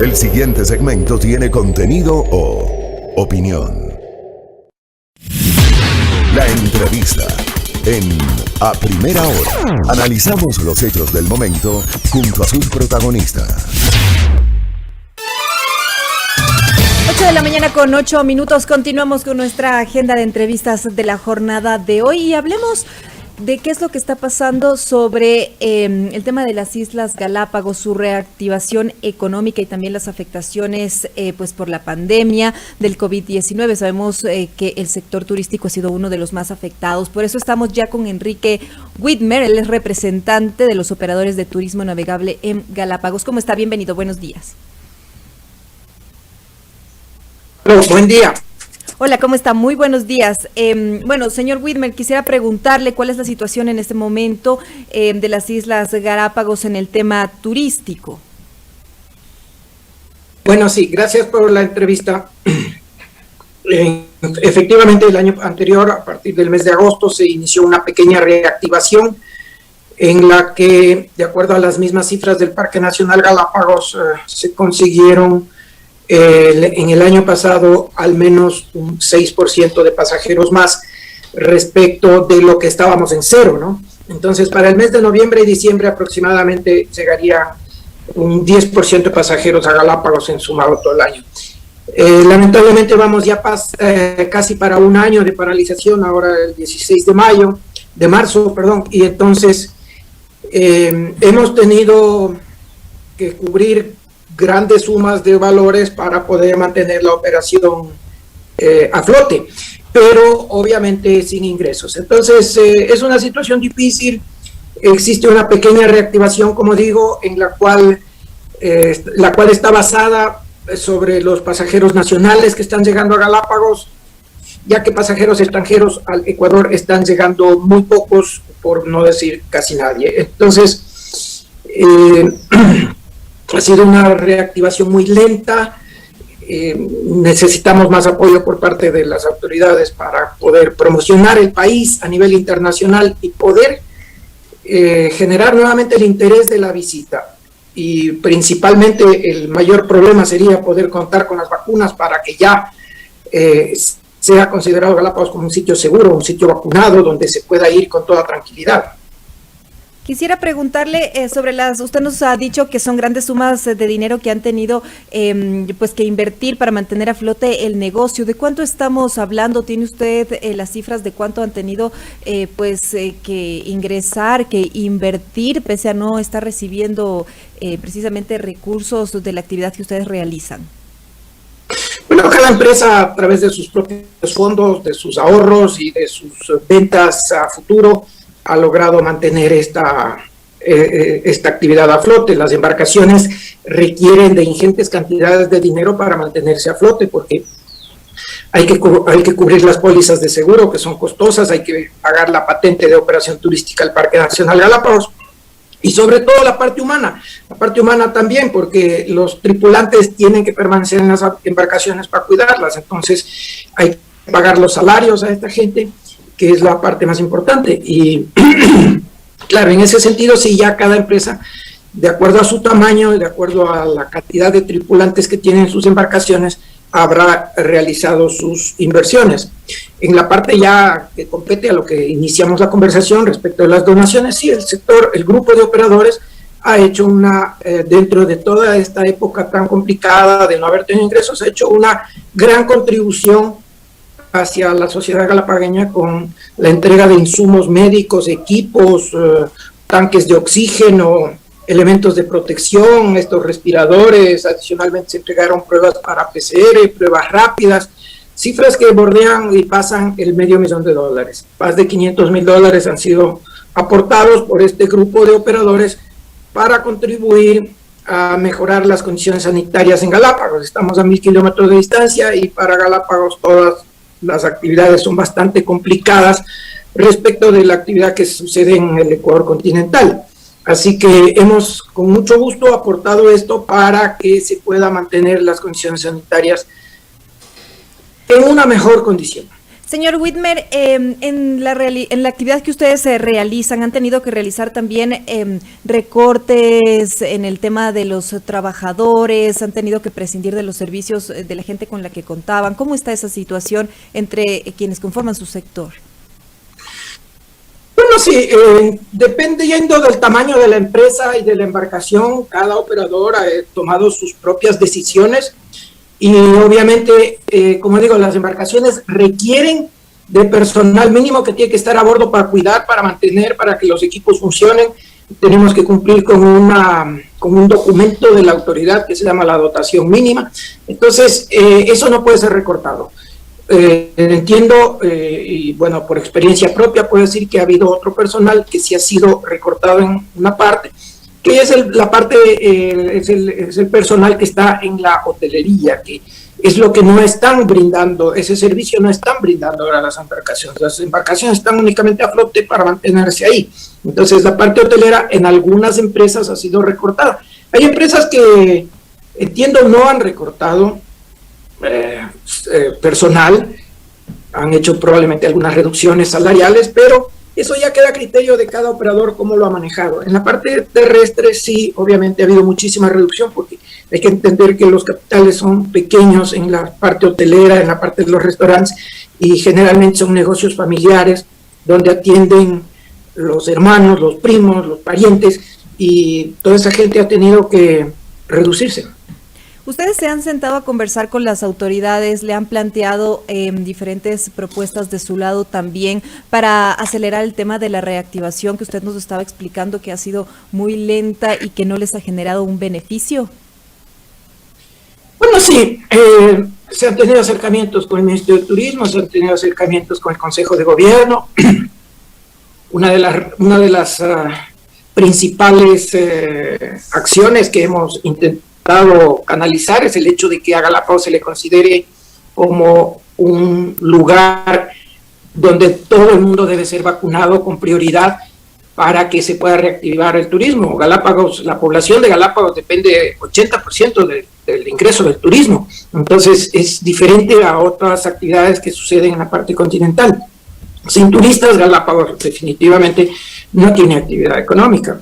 El siguiente segmento tiene contenido o opinión. La entrevista en A Primera Hora. Analizamos los hechos del momento junto a sus protagonistas. 8 de la mañana con 8 minutos. Continuamos con nuestra agenda de entrevistas de la jornada de hoy y hablemos de qué es lo que está pasando sobre el tema de las Islas Galápagos, su reactivación económica y también las afectaciones pues por la pandemia del COVID-19. Sabemos que el sector turístico ha sido uno de los más afectados. Por eso estamos ya con Enrique Whitmer, él es representante de los operadores de turismo navegable en Galápagos. ¿Cómo está? Bienvenido, buenos días. Hola, buen día. Hola, ¿cómo está? Muy buenos días. Bueno, señor Whitmer, quisiera preguntarle cuál es la situación en este momento de las Islas Galápagos en el tema turístico. Bueno, sí, gracias por la entrevista. Efectivamente, el año anterior, a partir del mes de agosto, se inició una pequeña reactivación en la que, de acuerdo a las mismas cifras del Parque Nacional Galápagos, se consiguieron en el año pasado al menos un 6% de pasajeros más respecto de lo que estábamos en cero, ¿no? Entonces, para el mes de noviembre y diciembre aproximadamente llegaría un 10% de pasajeros a Galápagos en sumado todo el año. Lamentablemente vamos ya casi para un año de paralización, ahora el 16 de marzo, y entonces hemos tenido que cubrir grandes sumas de valores para poder mantener la operación a flote, pero obviamente sin ingresos. Entonces es una situación difícil. Existe una pequeña reactivación, como digo, en la cual está basada sobre los pasajeros nacionales que están llegando a Galápagos, ya que pasajeros extranjeros al Ecuador están llegando muy pocos, por no decir casi nadie. Entonces ha sido una reactivación muy lenta. Necesitamos más apoyo por parte de las autoridades para poder promocionar el país a nivel internacional y poder generar nuevamente el interés de la visita. Y principalmente el mayor problema sería poder contar con las vacunas para que ya sea considerado Galápagos como un sitio seguro, un sitio vacunado, donde se pueda ir con toda tranquilidad. Quisiera preguntarle sobre usted nos ha dicho que son grandes sumas de dinero que han tenido pues que invertir para mantener a flote el negocio. ¿De cuánto estamos hablando? ¿Tiene usted las cifras de cuánto han tenido que ingresar, que invertir, pese a no estar recibiendo precisamente recursos de la actividad que ustedes realizan? Bueno, cada empresa a través de sus propios fondos, de sus ahorros y de sus ventas a futuro ha logrado mantener esta actividad a flote. Las embarcaciones requieren de ingentes cantidades de dinero para mantenerse a flote, porque hay que cubrir las pólizas de seguro, que son costosas, hay que pagar la patente de operación turística al Parque Nacional Galápagos, y sobre todo la parte humana también, porque los tripulantes tienen que permanecer en las embarcaciones para cuidarlas. Entonces hay que pagar los salarios a esta gente, que es la parte más importante. Y claro, en ese sentido, sí, ya cada empresa, de acuerdo a su tamaño, de acuerdo a la cantidad de tripulantes que tienen sus embarcaciones, habrá realizado sus inversiones. En la parte ya que compete a lo que iniciamos la conversación respecto de las donaciones, sí, el grupo de operadores ha hecho dentro de toda esta época tan complicada de no haber tenido ingresos, ha hecho una gran contribución hacia la sociedad galapagueña con la entrega de insumos médicos, equipos, tanques de oxígeno, elementos de protección, estos respiradores. Adicionalmente se entregaron pruebas para PCR, pruebas rápidas, cifras que bordean y pasan el $500,000. Más de $500,000 han sido aportados por este grupo de operadores para contribuir a mejorar las condiciones sanitarias en Galápagos. Estamos a 1,000 kilómetros de distancia y para Galápagos todas las actividades son bastante complicadas respecto de la actividad que sucede en el Ecuador continental. Así que hemos con mucho gusto aportado esto para que se pueda mantener las condiciones sanitarias en una mejor condición. Señor Whitmer, en la actividad que ustedes realizan, ¿han tenido que realizar también recortes en el tema de los trabajadores? ¿Han tenido que prescindir de los servicios de la gente con la que contaban? ¿Cómo está esa situación entre quienes conforman su sector? Bueno, sí, dependiendo del tamaño de la empresa y de la embarcación, cada operador ha tomado sus propias decisiones. Y obviamente, como digo, las embarcaciones requieren de personal mínimo que tiene que estar a bordo para cuidar, para mantener, para que los equipos funcionen. Tenemos que cumplir con un documento de la autoridad que se llama la dotación mínima. Entonces, eso no puede ser recortado. Entiendo, y bueno, por experiencia propia puedo decir que ha habido otro personal que sí ha sido recortado en una parte, que es el personal que está en la hotelería, que es lo que no están brindando, ese servicio no están brindando ahora las embarcaciones. Las embarcaciones están únicamente a flote para mantenerse ahí. Entonces, la parte hotelera en algunas empresas ha sido recortada. Hay empresas que, entiendo, no han recortado personal, han hecho probablemente algunas reducciones salariales, pero eso ya queda a criterio de cada operador cómo lo ha manejado. En la parte terrestre sí, obviamente ha habido muchísima reducción, porque hay que entender que los capitales son pequeños en la parte hotelera, en la parte de los restaurantes, y generalmente son negocios familiares donde atienden los hermanos, los primos, los parientes, y toda esa gente ha tenido que reducirse. ¿Ustedes se han sentado a conversar con las autoridades? ¿Le han planteado diferentes propuestas de su lado también para acelerar el tema de la reactivación que usted nos estaba explicando que ha sido muy lenta y que no les ha generado un beneficio? Bueno, sí, se han tenido acercamientos con el Ministerio de Turismo, se han tenido acercamientos con el Consejo de Gobierno. Una de las principales acciones que hemos intentado canalizar es el hecho de que a Galápagos se le considere como un lugar donde todo el mundo debe ser vacunado con prioridad para que se pueda reactivar el turismo. Galápagos, la población de Galápagos depende 80% del ingreso del turismo, entonces es diferente a otras actividades que suceden en la parte continental. Sin turistas, Galápagos definitivamente no tiene actividad económica.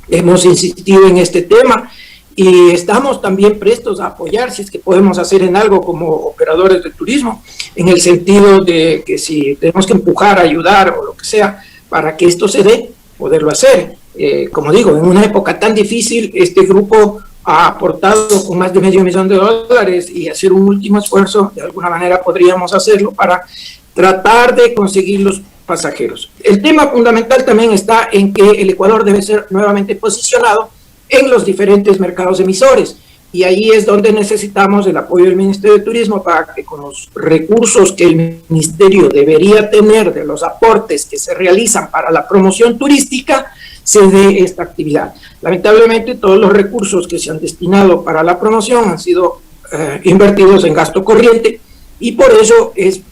Hemos insistido en este tema y estamos también prestos a apoyar si es que podemos hacer en algo como operadores de turismo, en el sentido de que si tenemos que empujar, ayudar o lo que sea para que esto se dé, poderlo hacer. Como digo, en una época tan difícil, este grupo ha aportado con más de $500,000 y hacer un último esfuerzo, de alguna manera podríamos hacerlo para tratar de conseguir los pasajeros. El tema fundamental también está en que el Ecuador debe ser nuevamente posicionado en los diferentes mercados emisores, y ahí es donde necesitamos el apoyo del Ministerio de Turismo para que con los recursos que el Ministerio debería tener de los aportes que se realizan para la promoción turística, se dé esta actividad. Lamentablemente todos los recursos que se han destinado para la promoción han sido invertidos en gasto corriente, y por eso es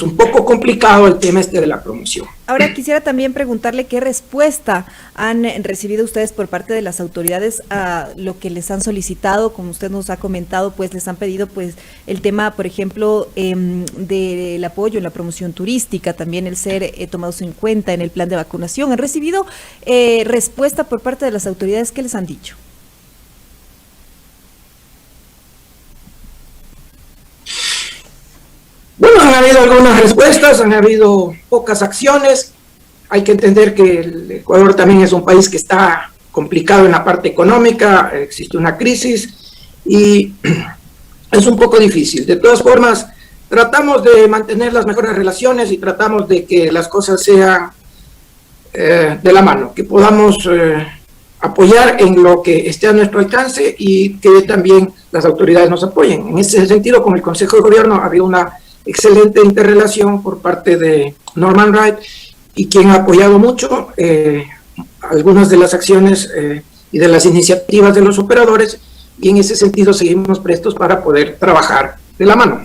un poco complicado el tema de la promoción. Ahora quisiera también preguntarle qué respuesta han recibido ustedes por parte de las autoridades a lo que les han solicitado. Como usted nos ha comentado, pues les han pedido pues el tema, por ejemplo, del apoyo en la promoción turística, también el ser tomados en cuenta en el plan de vacunación. ¿Han recibido respuesta por parte de las autoridades? ¿Qué les han dicho? Bueno, han habido algunas respuestas, han habido pocas acciones. Hay que entender que el Ecuador también es un país que está complicado en la parte económica, existe una crisis y es un poco difícil. De todas formas, tratamos de mantener las mejores relaciones y tratamos de que las cosas sean de la mano, que podamos apoyar en lo que esté a nuestro alcance y que también las autoridades nos apoyen. En ese sentido, con el Consejo de Gobierno ha habido una excelente interrelación por parte de Norman Wright, y quien ha apoyado mucho algunas de las acciones y de las iniciativas de los operadores, y en ese sentido seguimos prestos para poder trabajar de la mano.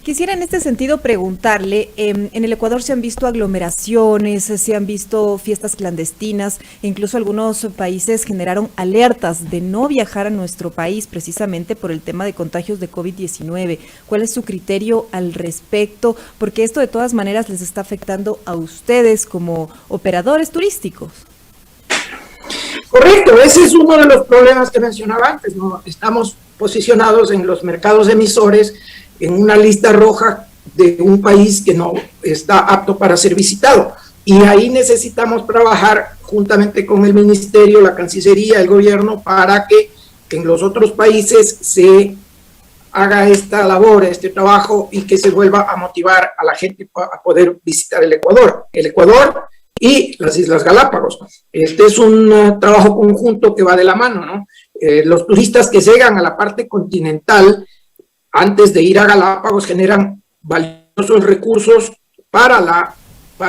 Quisiera en este sentido preguntarle, en el Ecuador se han visto aglomeraciones, se han visto fiestas clandestinas, e incluso algunos países generaron alertas de no viajar a nuestro país precisamente por el tema de contagios de COVID-19. ¿Cuál es su criterio al respecto? Porque esto de todas maneras les está afectando a ustedes como operadores turísticos. Correcto, ese es uno de los problemas que mencionaba antes, ¿no? Estamos posicionados en los mercados emisores en una lista roja de un país que no está apto para ser visitado. Y ahí necesitamos trabajar juntamente con el Ministerio, la Cancillería, el gobierno, para que en los otros países se haga esta labor, este trabajo, y que se vuelva a motivar a la gente a poder visitar el Ecuador. El Ecuador y las Islas Galápagos. Este es un trabajo conjunto que va de la mano, ¿no? Los turistas que llegan a la parte continental antes de ir a Galápagos generan valiosos recursos para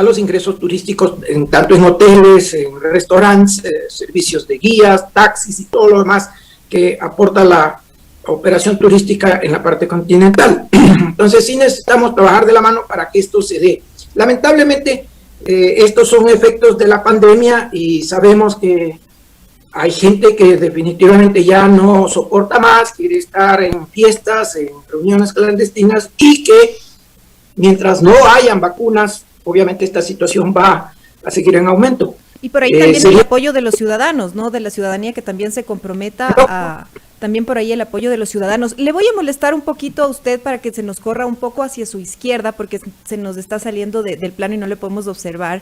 los ingresos turísticos, tanto en hoteles, en restaurantes, servicios de guías, taxis y todo lo demás que aporta la operación turística en la parte continental. Entonces sí necesitamos trabajar de la mano para que esto se dé. Lamentablemente, estos son efectos de la pandemia y sabemos que hay gente que definitivamente ya no soporta más, quiere estar en fiestas, en reuniones clandestinas, y que mientras no hayan vacunas, obviamente esta situación va a seguir en aumento. Y por ahí también el apoyo de los ciudadanos, ¿no? De la ciudadanía que también se comprometa a... También por ahí el apoyo de los ciudadanos. Le voy a molestar un poquito a usted para que se nos corra un poco hacia su izquierda, porque se nos está saliendo del plano y no le podemos observar.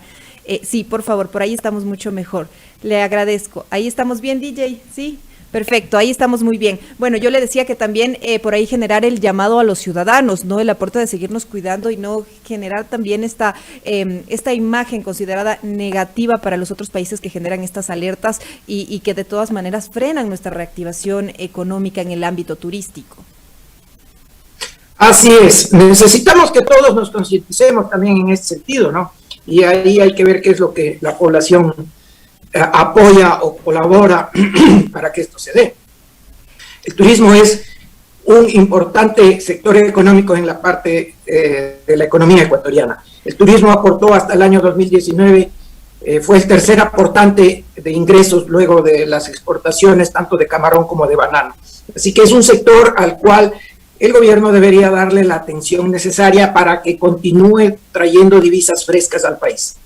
Sí, por favor, por ahí estamos mucho mejor. Le agradezco. Ahí estamos bien, DJ, ¿sí? Perfecto, ahí estamos muy bien. Bueno, yo le decía que también por ahí generar el llamado a los ciudadanos, ¿no? El aporte de seguirnos cuidando y no generar también esta imagen considerada negativa para los otros países que generan estas alertas y que de todas maneras frenan nuestra reactivación económica en el ámbito turístico. Así es, necesitamos que todos nos concienticemos también en este sentido, ¿no? Y ahí hay que ver qué es lo que la población apoya o colabora para que esto se dé. El turismo es un importante sector económico en la parte de la economía ecuatoriana. El turismo aportó hasta el año 2019, fue el tercer aportante de ingresos luego de las exportaciones tanto de camarón como de banano. Así que es un sector al cual el gobierno debería darle la atención necesaria para que continúe trayendo divisas frescas al país.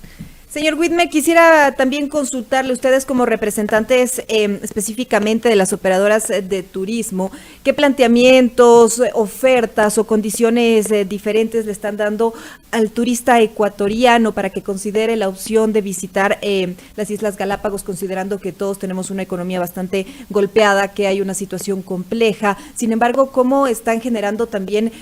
Señor Whitmer, quisiera también consultarle, ustedes como representantes específicamente de las operadoras de turismo, ¿qué planteamientos, ofertas o condiciones diferentes le están dando al turista ecuatoriano para que considere la opción de visitar las Islas Galápagos, considerando que todos tenemos una economía bastante golpeada, que hay una situación compleja? Sin embargo, ¿cómo están generando también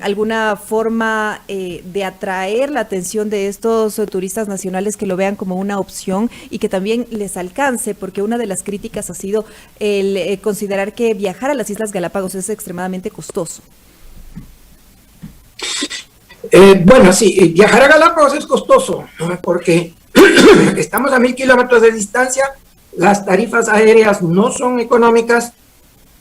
alguna forma de atraer la atención de estos turistas nacionales que lo vean como una opción y que también les alcance? Porque una de las críticas ha sido el considerar que viajar a las Islas Galápagos es extremadamente costoso. Bueno, sí, viajar a Galápagos es costoso, ¿no? Porque estamos a 1,000 kilómetros de distancia, las tarifas aéreas no son económicas.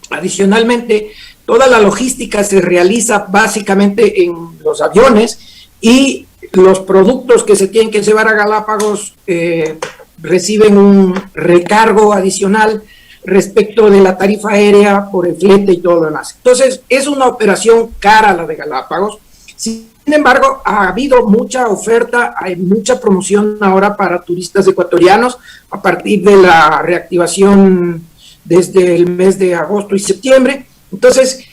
Adicionalmente, toda la logística se realiza básicamente en los aviones y los productos que se tienen que llevar a Galápagos reciben un recargo adicional respecto de la tarifa aérea por el flete y todo lo demás. Entonces, es una operación cara la de Galápagos. Sin embargo, ha habido mucha oferta, hay mucha promoción ahora para turistas ecuatorianos a partir de la reactivación desde el mes de agosto y septiembre. Entonces,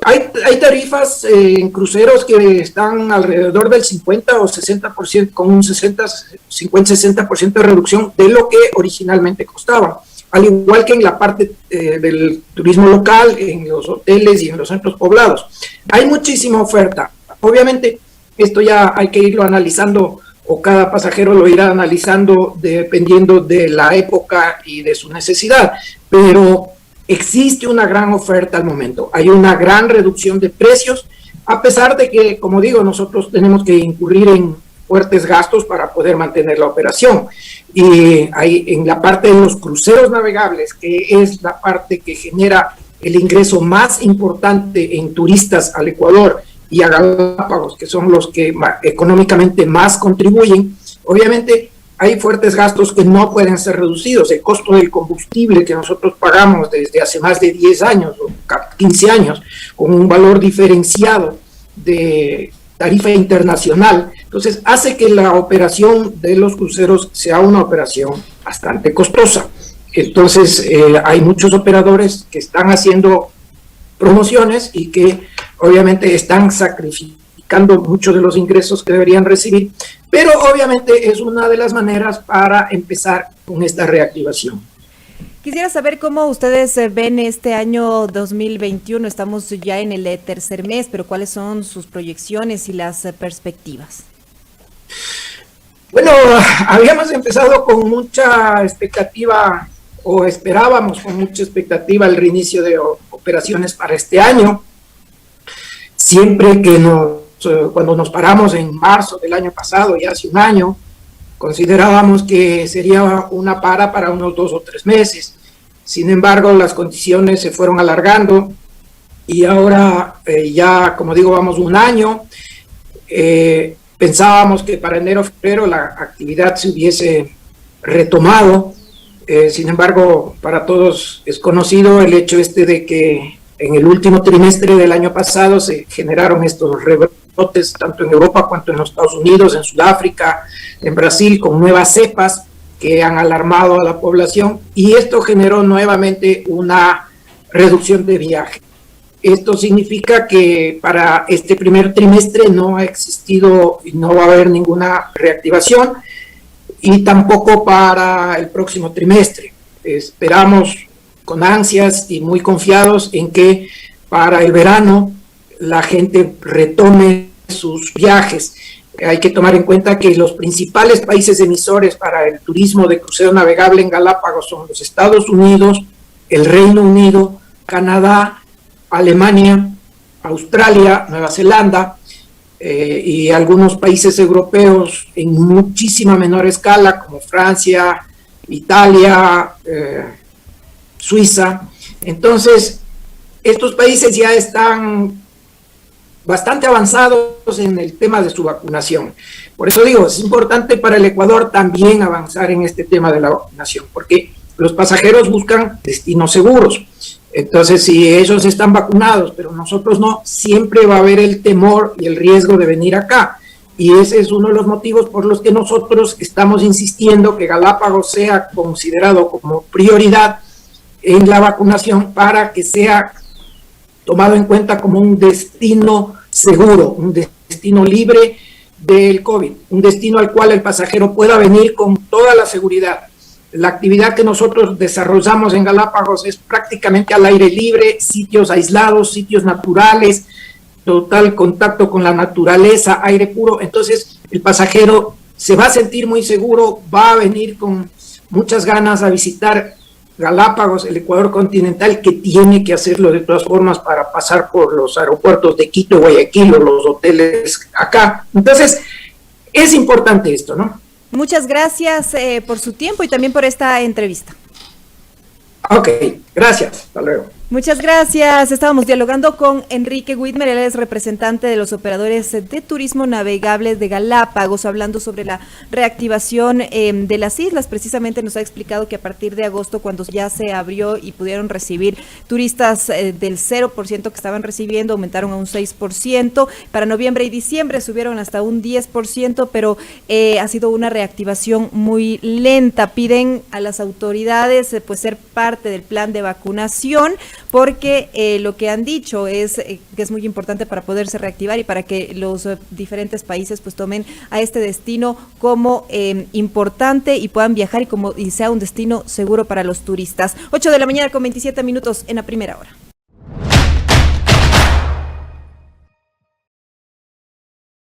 hay tarifas en cruceros que están alrededor del 50 o 60%, con un 50-60% de reducción de lo que originalmente costaba. Al igual que en la parte del turismo local, en los hoteles y en los centros poblados. Hay muchísima oferta. Obviamente, esto ya hay que irlo analizando, o cada pasajero lo irá analizando dependiendo de la época y de su necesidad, pero existe una gran oferta al momento. Hay una gran reducción de precios, a pesar de que, como digo, nosotros tenemos que incurrir en fuertes gastos para poder mantener la operación. Y hay en la parte de los cruceros navegables, que es la parte que genera el ingreso más importante en turistas al Ecuador y a Galápagos, que son los que económicamente más contribuyen, obviamente hay fuertes gastos que no pueden ser reducidos. El costo del combustible que nosotros pagamos desde hace más de 10 años o 15 años, con un valor diferenciado de tarifa internacional, entonces hace que la operación de los cruceros sea una operación bastante costosa. Entonces hay muchos operadores que están haciendo promociones y que obviamente están sacrificando muchos de los ingresos que deberían recibir, pero obviamente es una de las maneras para empezar con esta reactivación. Quisiera saber cómo ustedes ven este año 2021, estamos ya en el tercer mes, pero ¿cuáles son sus proyecciones y las perspectivas? Bueno, habíamos empezado con mucha expectativa, o esperábamos con mucha expectativa el reinicio de operaciones para este año. Siempre que cuando nos paramos en marzo del año pasado, ya hace un año, considerábamos que sería una para unos 2 o 3 meses. Sin embargo, las condiciones se fueron alargando y ahora ya, como digo, vamos un año. Pensábamos que para enero o febrero la actividad se hubiese retomado. Sin embargo, para todos es conocido el hecho de que en el último trimestre del año pasado se generaron estos rebrotes tanto en Europa cuanto en los Estados Unidos, en Sudáfrica, en Brasil, con nuevas cepas que han alarmado a la población, y esto generó nuevamente una reducción de viaje. Esto significa que para este primer trimestre no ha existido y no va a haber ninguna reactivación, y tampoco para el próximo trimestre. Esperamos con ansias y muy confiados en que para el verano la gente retome sus viajes. Hay que tomar en cuenta que los principales países emisores para el turismo de crucero navegable en Galápagos son los Estados Unidos, el Reino Unido, Canadá, Alemania, Australia, Nueva Zelanda, y algunos países europeos en muchísima menor escala, como Francia, Italia, Suiza. Entonces, estos países ya están bastante avanzados en el tema de su vacunación. Por eso digo, es importante para el Ecuador también avanzar en este tema de la vacunación, porque los pasajeros buscan destinos seguros. Entonces, si ellos están vacunados, pero nosotros no, siempre va a haber el temor y el riesgo de venir acá. Y ese es uno de los motivos por los que nosotros estamos insistiendo que Galápagos sea considerado como prioridad en la vacunación para que sea tomado en cuenta como un destino seguro, un destino libre del COVID, un destino al cual el pasajero pueda venir con toda la seguridad. La actividad que nosotros desarrollamos en Galápagos es prácticamente al aire libre, sitios aislados, sitios naturales, total contacto con la naturaleza, aire puro. Entonces el pasajero se va a sentir muy seguro, va a venir con muchas ganas a visitar Galápagos, el Ecuador continental, que tiene que hacerlo de todas formas para pasar por los aeropuertos de Quito, Guayaquil o los hoteles acá. Entonces es importante esto, ¿no? Muchas gracias por su tiempo y también por esta entrevista. Ok, gracias. Hasta luego. Muchas gracias. Estábamos dialogando con Enrique Whitmer, él es representante de los operadores de turismo navegable de Galápagos, hablando sobre la reactivación de las islas. Precisamente nos ha explicado que a partir de agosto, cuando ya se abrió y pudieron recibir turistas del 0% que estaban recibiendo, aumentaron a un 6%. Para noviembre y diciembre subieron hasta un 10%, pero ha sido una reactivación muy lenta. Piden a las autoridades pues ser parte del plan de vacunación, porque lo que han dicho es que es muy importante para poderse reactivar y para que los diferentes países pues tomen a este destino como importante y puedan viajar y sea un destino seguro para los turistas. 8 de la mañana con 27 minutos en la primera hora.